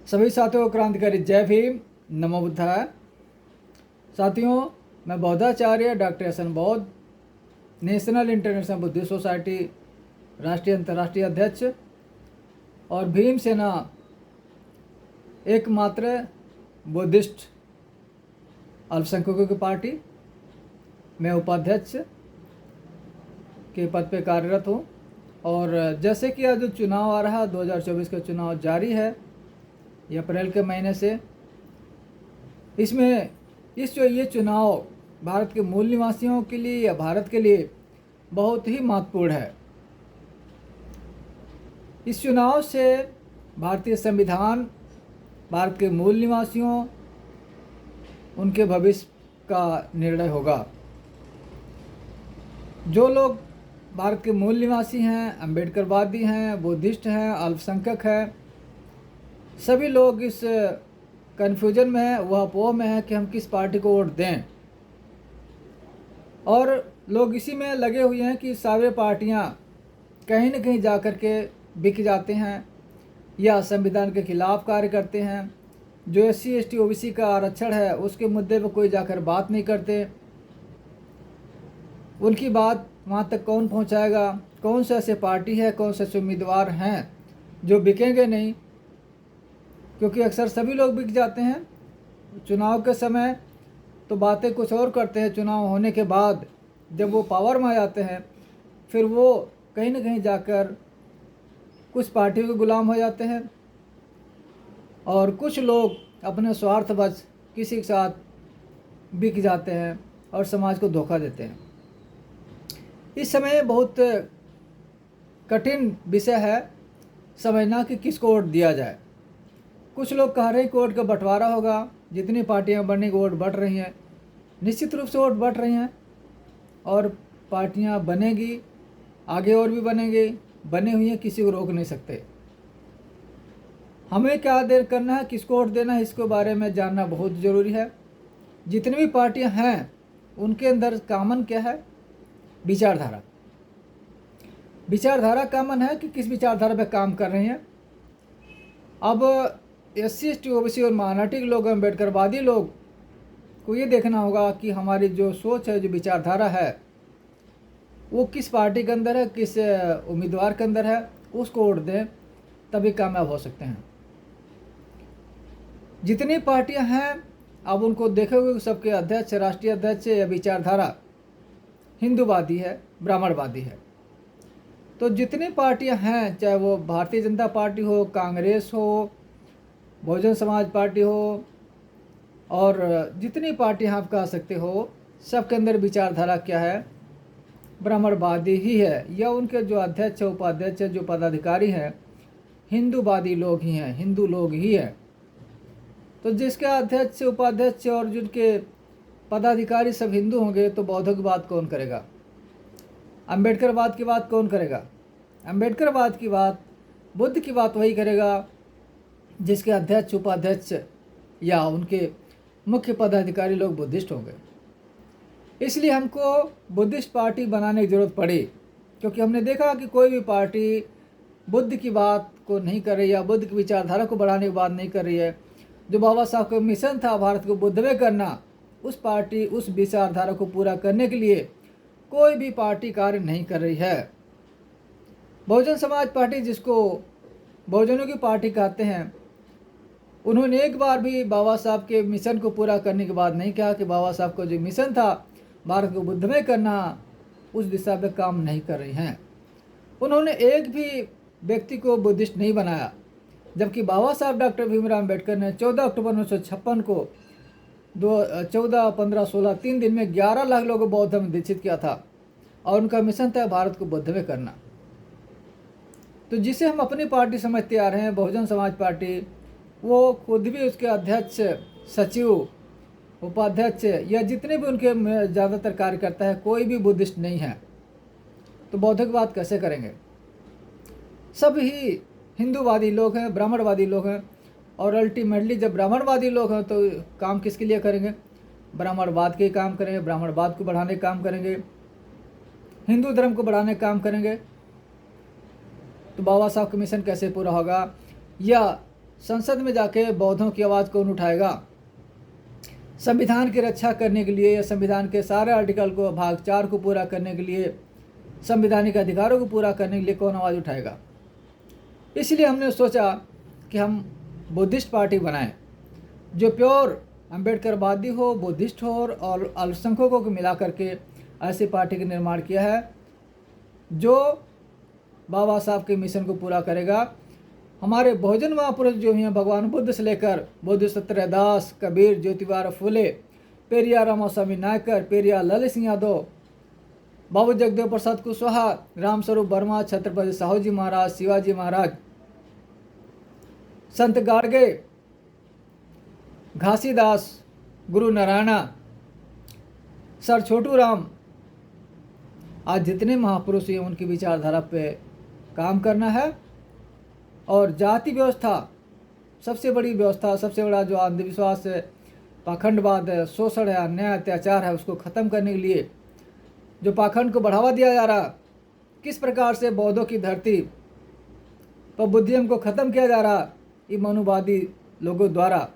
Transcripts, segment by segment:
सभी साथियों को क्रांतिकारी जय भीम, नमो बुद्धाय। साथियों, मैं बौद्धाचार्य डॉक्टर एस एन बौद्ध, नेशनल इंटरनेशनल बुद्धिस्ट सोसाइटी राष्ट्रीय अंतर्राष्ट्रीय अध्यक्ष और भीम सेना एकमात्र बुद्धिस्ट अल्पसंख्यकों की पार्टी में उपाध्यक्ष के पद पे कार्यरत हूँ। और जैसे कि आज जो चुनाव आ रहा है, 2024 का चुनाव जारी है ये अप्रैल के महीने से। इसमें ये चुनाव भारत के मूल निवासियों के लिए या भारत के लिए बहुत ही महत्वपूर्ण है। इस चुनाव से भारतीय संविधान, भारत के मूल निवासियों, उनके भविष्य का निर्णय होगा। जो लोग भारत के मूल निवासी हैं, अम्बेडकरवादी हैं, बुद्धिस्ट हैं, अल्पसंख्यक हैं, सभी लोग इस कन्फ्यूजन में है, वह अपोह में है कि हम किस पार्टी को वोट दें। और लोग इसी में लगे हुए हैं कि सारे पार्टियां कहीं न कहीं जा कर के बिक जाते हैं या संविधान के खिलाफ कार्य करते हैं। जो SC ST OBC का आरक्षण है उसके मुद्दे पर कोई जाकर बात नहीं करते। उनकी बात वहाँ तक कौन पहुँचाएगा? कौन सा ऐसे पार्टी है, कौन से ऐसे उम्मीदवार हैं जो बिकेंगे नहीं? क्योंकि अक्सर सभी लोग बिक जाते हैं। चुनाव के समय तो बातें कुछ और करते हैं, चुनाव होने के बाद जब वो पावर में आ जाते हैं फिर वो कहीं न कहीं जाकर कुछ पार्टियों के गुलाम हो जाते हैं और कुछ लोग अपने स्वार्थवश किसी के साथ बिक जाते हैं और समाज को धोखा देते हैं। इस समय बहुत कठिन विषय है समझना कि किसको वोट दिया जाए। कुछ लोग कह रहे हैं कि वोट का बंटवारा होगा, जितनी पार्टियां बनने की वोट बढ़ रही हैं, निश्चित रूप से वोट बढ़ रही हैं और पार्टियां बनेगी, आगे और भी बनेंगी, बने हुई हैं, किसी को रोक नहीं सकते। हमें क्या करना है, किसको वोट देना है, इसके बारे में जानना बहुत ज़रूरी है। जितनी भी पार्टियां हैं उनके अंदर कॉमन क्या है? विचारधारा। विचारधारा कॉमन है कि किस विचारधारा पे काम कर रहे हैं। अब SC ST OBC और माइनॉरिटी के लोग, अम्बेडकरवादी लोग को ये देखना होगा कि हमारी जो सोच है, जो विचारधारा है, वो किस पार्टी के अंदर है, किस उम्मीदवार के अंदर है, उसको वोट दें, तभी कामयाब हो सकते हैं। जितनी पार्टियां हैं अब उनको देखोगे, सबके अध्यक्ष, राष्ट्रीय अध्यक्ष या विचारधारा हिंदूवादी है, ब्राह्मणवादी है। तो जितनी पार्टियां हैं, चाहे वो भारतीय जनता पार्टी हो, कांग्रेस हो, बहुजन समाज पार्टी हो और जितनी पार्टियां आप कह सकते हो, सबके अंदर विचारधारा क्या है? ब्राह्मणवादी ही है, या उनके जो अध्यक्ष, उपाध्यक्ष, जो पदाधिकारी हैं हिंदूवादी लोग ही हैं, हिंदू लोग ही हैं। तो जिसके अध्यक्ष, उपाध्यक्ष और जिनके पदाधिकारी सब हिंदू होंगे तो बौद्धों की बात कौन करेगा? अम्बेडकरवाद की बात कौन करेगा? अम्बेडकरवाद की बात, बुद्ध की बात वही करेगा जिसके अध्यक्ष, उपाध्यक्ष या उनके मुख्य पदाधिकारी लोग बुद्धिस्ट होंगे। इसलिए हमको बुद्धिस्ट पार्टी बनाने की ज़रूरत पड़ी, क्योंकि हमने देखा कि कोई भी पार्टी बुद्ध की बात को नहीं कर रही है, बुद्ध की विचारधारा को बढ़ाने की बात नहीं कर रही है। जो बाबा साहब का मिशन था भारत को बुद्धमय करना, उस पार्टी, उस विचारधारा को पूरा करने के लिए कोई भी पार्टी कार्य नहीं कर रही है। बहुजन समाज पार्टी, जिसको बहुजनों की पार्टी कहते हैं, उन्होंने एक बार भी बाबा साहब के मिशन को पूरा करने के बाद नहीं कहा कि बाबा साहब का जो मिशन था भारत को बुद्धमय करना, उस दिशा में काम नहीं कर रही हैं। उन्होंने एक भी व्यक्ति को बुद्धिस्ट नहीं बनाया, जबकि बाबा साहब डॉक्टर भीमराव अम्बेडकर ने 14 अक्टूबर 1956 को 14, 15, 16 3 दिन में 11 लाख लोगों को बौद्ध धर्म में दीक्षित किया था और उनका मिशन था भारत को बुद्धमय करना। तो जिसे हम अपनी पार्टी समझते आ रहे हैं, बहुजन समाज पार्टी, वो खुद भी, उसके अध्यक्ष, सचिव, उपाध्यक्ष या जितने भी उनके ज़्यादातर कार्यकर्ता है, कोई भी बुद्धिस्ट नहीं है। तो बौद्धों की बात कैसे करेंगे? सब ही हिंदूवादी लोग हैं, ब्राह्मणवादी लोग हैं। और अल्टीमेटली जब ब्राह्मणवादी लोग हैं तो काम किसके लिए करेंगे? ब्राह्मणवाद के काम करेंगे, ब्राह्मणवाद को बढ़ाने का काम करेंगे, हिंदू धर्म को बढ़ाने का काम करेंगे। तो बाबा साहब का मिशन कैसे पूरा होगा? या संसद में जाके बौद्धों की आवाज़ कौन उठाएगा? संविधान की रक्षा करने के लिए या संविधान के सारे आर्टिकल को भाग 4 को पूरा करने के लिए, संवैधानिक अधिकारों को पूरा करने के लिए कौन आवाज़ उठाएगा? इसलिए हमने सोचा कि हम बुद्धिस्ट पार्टी बनाएं जो प्योर अम्बेडकरवादी हो, बुद्धिस्ट हो और अल्पसंख्यकों को मिला करके ऐसी पार्टी का निर्माण किया है जो बाबा साहब के मिशन को पूरा करेगा। हमारे बहुजन महापुरुष जो हैं, भगवान बुद्ध से लेकर बुद्ध सत्यदास, कबीर, ज्योतिबा फुले, पेरियार रामास्वामी नायकर, पेरियार ललित सिंह यादव, बाबू जगदेव प्रसाद कुशवाहा, रामस्वरूप वर्मा, छत्रपति साहू जी महाराज, शिवाजी महाराज, संत गाड़गे, घासीदास, गुरु नारायणा, सर छोटू राम, आज जितने महापुरुष हैं उनकी विचारधारा पे काम करना है। और जाति व्यवस्था सबसे बड़ी व्यवस्था, सबसे बड़ा जो अंधविश्वास है, पाखंडवाद है, शोषण है, अन्याय अत्याचार है, उसको ख़त्म करने के लिए जो पाखंड को बढ़ावा दिया जा रहा, किस प्रकार से बौद्धों की धरती पर बुद्धिज्म को ख़त्म किया जा रहा, ये मनुवादी लोगों द्वारा,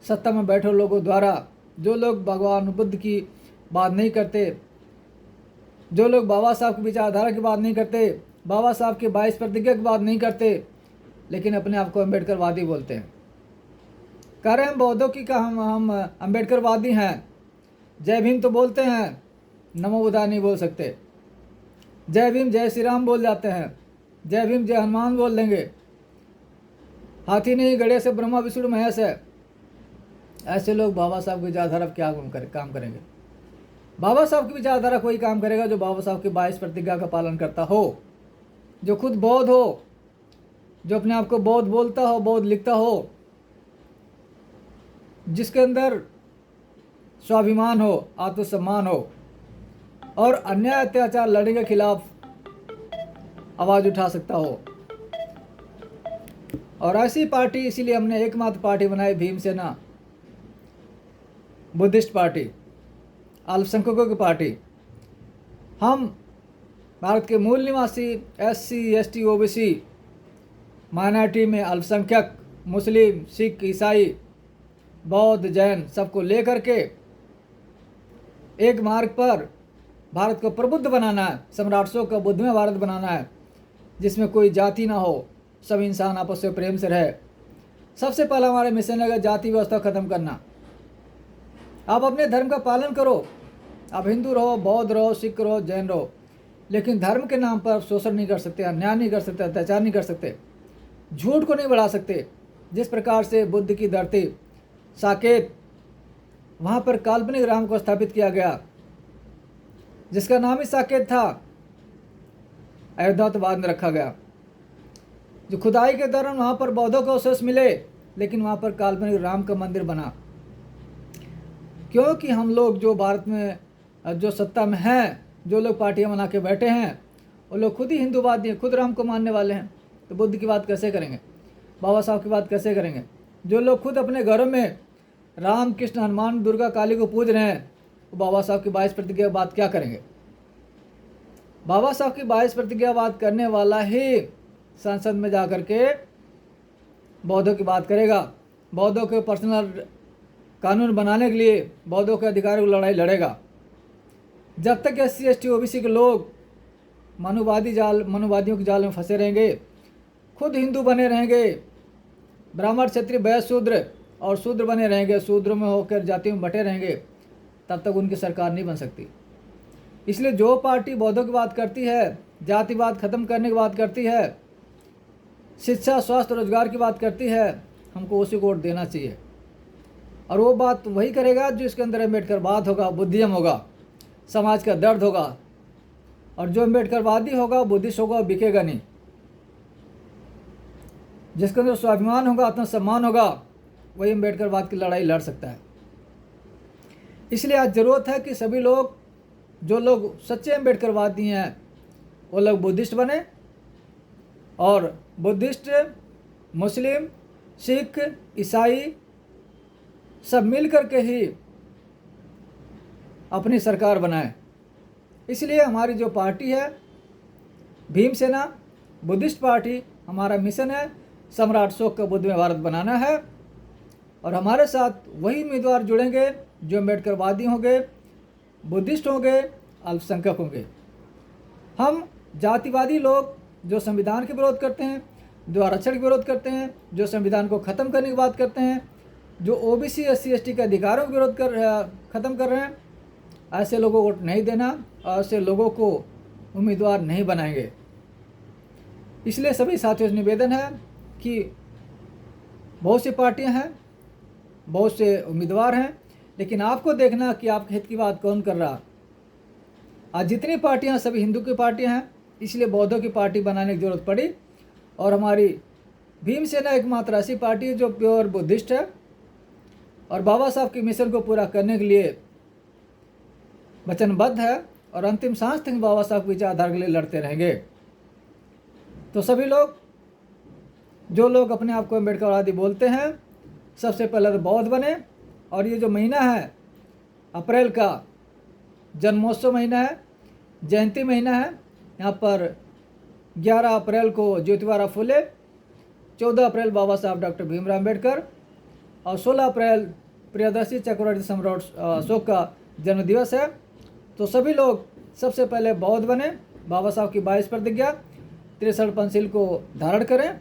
सत्ता में बैठे लोगों द्वारा, जो लोग भगवान बुद्ध की बात नहीं करते, जो लोग बाबा साहब की विचारधारा की बात नहीं करते, बाबा साहब की 22 प्रतिज्ञा की बात नहीं करते, लेकिन अपने आप को अम्बेडकरवादी बोलते हैं। कह रहे हैं बौद्धों की का हम अम्बेडकरवादी हैं। जय भीम तो बोलते हैं, नमो बुद्धाय नहीं बोल सकते। जय भीम जय श्री राम बोल जाते हैं, जय भीम जय हनुमान बोल देंगे। हाथी नहीं गड़े से ब्रह्मा विष्णु महेश है। ऐसे लोग बाबा साहब की विचारधारा क्या काम करेंगे? बाबा साहब की विचारधारा कोई काम करेगा जो बाबा साहब की 22 प्रतिज्ञा का पालन करता हो, जो खुद बौद्ध हो, जो अपने आप को बौद्ध बोलता हो, बौद्ध लिखता हो, जिसके अंदर स्वाभिमान हो, आत्मसम्मान हो और अन्याय अत्याचार लड़ने के खिलाफ आवाज़ उठा सकता हो। और ऐसी पार्टी, इसीलिए हमने एकमात्र पार्टी बनाई, भीमसेना बुद्धिस्ट पार्टी, अल्पसंख्यकों की पार्टी। हम भारत के मूल निवासी, SC ST OBC, माइनॉरिटी में अल्पसंख्यक, मुस्लिम, सिख, ईसाई, बौद्ध, जैन सबको लेकर के एक मार्ग पर भारत को प्रबुद्ध बनाना है, सम्राटों का बुद्धमय भारत बनाना है, जिसमें कोई जाति ना हो, सब इंसान आपस में प्रेम से रहे। सबसे पहला हमारे मिशन है जाति व्यवस्था ख़त्म करना। आप अपने धर्म का पालन करो, आप हिंदू रहो, बौद्ध रहो, सिख रहो, जैन रहो, लेकिन धर्म के नाम पर शोषण नहीं कर सकते, अन्याय नहीं कर सकते, अत्याचार नहीं कर सकते, झूठ को नहीं बढ़ा सकते। जिस प्रकार से बुद्ध की धरती साकेत, वहाँ पर काल्पनिक राम को स्थापित किया गया, जिसका नाम ही साकेत था, अयोध्या तो बाद में रखा गया। जो खुदाई के दौरान वहाँ पर बौद्धों को अवशेष मिले, लेकिन वहाँ पर काल्पनिक राम का मंदिर बना। क्योंकि हम लोग जो भारत में जो सत्ता में हैं, जो लोग पार्टियां बना के बैठे हैं, वो लोग खुद ही हिंदूवादी हैं, खुद राम को मानने वाले हैं। तो बुद्ध की बात कैसे करेंगे? बाबा साहब की बात कैसे करेंगे? जो लोग खुद अपने घरों में राम, कृष्ण, हनुमान, दुर्गा, काली को पूज रहे हैं, वो बाबा साहब की 22 प्रतिज्ञा की बात क्या करेंगे? बाबा साहब की 22 प्रतिज्ञा बात करने वाला ही संसद में जा कर के बौद्धों की बात करेगा, बौद्धों के पर्सनल कानून बनाने के लिए बौद्धों के अधिकारों की लड़ाई लड़ेगा। जब तक SC ST OBC के लोग मनुवादियों के जाल में फंसे रहेंगे, खुद हिंदू बने रहेंगे, ब्राह्मण, क्षत्रिय, वैश्य, शूद्र और शूद्र बने रहेंगे, शूद्रों में होकर जातियों में बटे रहेंगे, तब तक उनकी सरकार नहीं बन सकती। इसलिए जो पार्टी बौद्धों की बात करती है, जातिवाद खत्म करने की बात करती है, शिक्षा, स्वास्थ्य, रोजगार की बात करती है, हमको उसी को वोट देना चाहिए। और वो बात वही करेगा जो इसके अंदर अम्बेडकरवाद होगा, बुद्धिज्म होगा, समाज का दर्द होगा। और जो अम्बेडकरवादी होगा, बुद्धिस्ट होगा, बिकेगा नहीं। जिसके अंदर स्वाभिमान होगा, आत्मसम्मान होगा, वही अम्बेडकरवाद की लड़ाई लड़ सकता है। इसलिए आज ज़रूरत है कि सभी लोग, जो लोग सच्चे अम्बेडकरवादी हैं, वो लोग बुद्धिस्ट बने और बुद्धिस्ट, मुस्लिम, सिख, ईसाई सब मिल कर के ही अपनी सरकार बनाए। इसलिए हमारी जो पार्टी है भीमसेना बुद्धिस्ट पार्टी, हमारा मिशन है सम्राट अशोक का बुद्ध में भारत बनाना है। और हमारे साथ वही उम्मीदवार जुड़ेंगे जो अम्बेडकरवादी होंगे, बुद्धिस्ट होंगे, अल्पसंख्यक होंगे। हम जातिवादी लोग जो संविधान के विरोध करते हैं, जो आरक्षण के विरोध करते हैं, जो संविधान को ख़त्म करने की बात करते हैं, जो ओबीसी SC ST के अधिकारों का विरोध ख़त्म कर रहे हैं, ऐसे लोगों को वोट नहीं देना और ऐसे लोगों को उम्मीदवार नहीं बनाएंगे। इसलिए सभी साथियों से निवेदन है कि बहुत सी पार्टियां हैं, बहुत से उम्मीदवार हैं, लेकिन आपको देखना कि आपके हित की बात कौन कर रहा। आज जितनी पार्टियां सभी हिंदू की पार्टियां हैं, इसलिए बौद्धों की पार्टी बनाने की जरूरत पड़ी। और हमारी भीमसेना एकमात्र ऐसी पार्टी है जो प्योर बुद्धिस्ट है और बाबा साहब के मिशन को पूरा करने के लिए वचनबद्ध है और अंतिम सांस तक बाबा साहब की विचारधारा के लिए लड़ते रहेंगे। तो सभी लोग, जो लोग अपने आप को अम्बेडकरवादी बोलते हैं, सबसे पहले तो बौद्ध बने। और ये जो महीना है अप्रैल का, जन्मोत्सव महीना है, जयंती महीना है। यहाँ पर 11 अप्रैल को ज्योतिबा फुले, 14 अप्रैल बाबा साहब डॉक्टर भीमराव अम्बेडकर और 16 अप्रैल प्रियदर्शी चक्रवर्ती सम्राट अशोक का जन्मदिवस है। तो सभी लोग सबसे पहले बौद्ध बने, बाबा साहब की 22 प्रतिज्ञा 63 पंचशील को धारण करें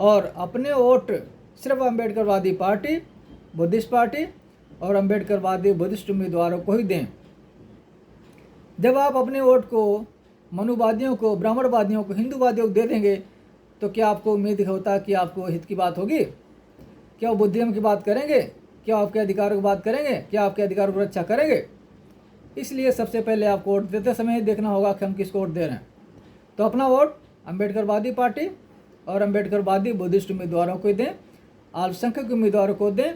और अपने वोट सिर्फ अम्बेडकरवादी पार्टी, बुद्धिस्ट पार्टी और अम्बेडकरवादी बुद्धिस्ट उम्मीदवारों को ही दें। जब आप अपने वोट को मनुवादियों को, ब्राह्मणवादियों को, हिंदूवादियों को दे देंगे तो क्या आपको उम्मीद होता कि आपको हित की बात होगी? क्या वो बुद्धिज्म की बात करेंगे? क्या आपके अधिकारों की बात करेंगे? क्या आपके अधिकारों की रक्षा करेंगे? इसलिए सबसे पहले आपको वोट देते समय देखना होगा कि हम किसको वोट दे रहे हैं। तो अपना वोट अम्बेडकरवादी पार्टी और अम्बेडकरवादी बुद्धिस्ट उम्मीदवारों को दें, अल्पसंख्यक उम्मीदवारों को दें,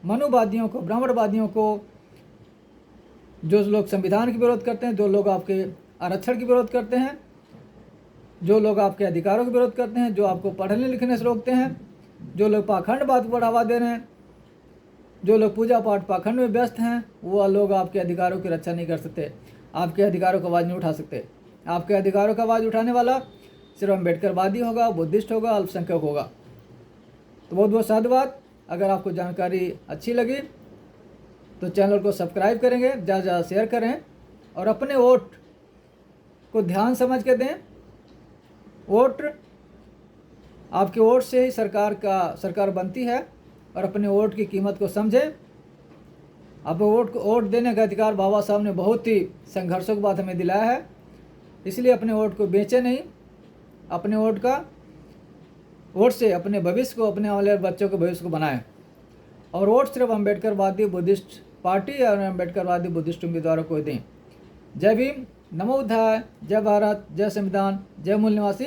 मनुवादियों को, ब्राह्मणवादियों को, जो लोग संविधान के विरोध करते हैं, जो लोग आपके आरक्षण के विरोध करते हैं, जो लोग आपके अधिकारों के विरोध करते हैं, जो आपको पढ़ने लिखने से रोकते हैं, जो लोग पाखंडवाद को बढ़ावा दे रहे हैं, जो लोग पूजा पाठ पाखंड में व्यस्त हैं, वो लोग आपके अधिकारों की रक्षा नहीं कर सकते, आपके अधिकारों का आवाज़ नहीं उठा सकते। आपके अधिकारों का आवाज़ उठाने वाला सिर्फ अम्बेडकरवादी होगा, बुद्धिस्ट होगा, अल्पसंख्यक होगा। तो बहुत बहुत साधुवाद। अगर आपको जानकारी अच्छी लगी तो चैनल को सब्सक्राइब करेंगे, ज़्यादा ज़्यादा शेयर करें और अपने वोट को ध्यान समझ के दें। वोट, आपके वोट से ही सरकार बनती है और अपने वोट की कीमत को समझें। अब वोट देने का अधिकार बाबा साहब ने बहुत ही संघर्षों के बाद हमें दिलाया है, इसलिए अपने वोट को बेचें नहीं। अपने वोट से अपने भविष्य को, अपने वाले बच्चों के भविष्य को बनाएं। और वोट सिर्फ अम्बेडकरवादी बुद्धिस्ट पार्टी और अम्बेडकरवादी बुद्धिस्ट उम्मीदवारों को दें। जय भीम, नमो बुद्धाय, जय भारत, जय संविधान, जय मूल निवासी।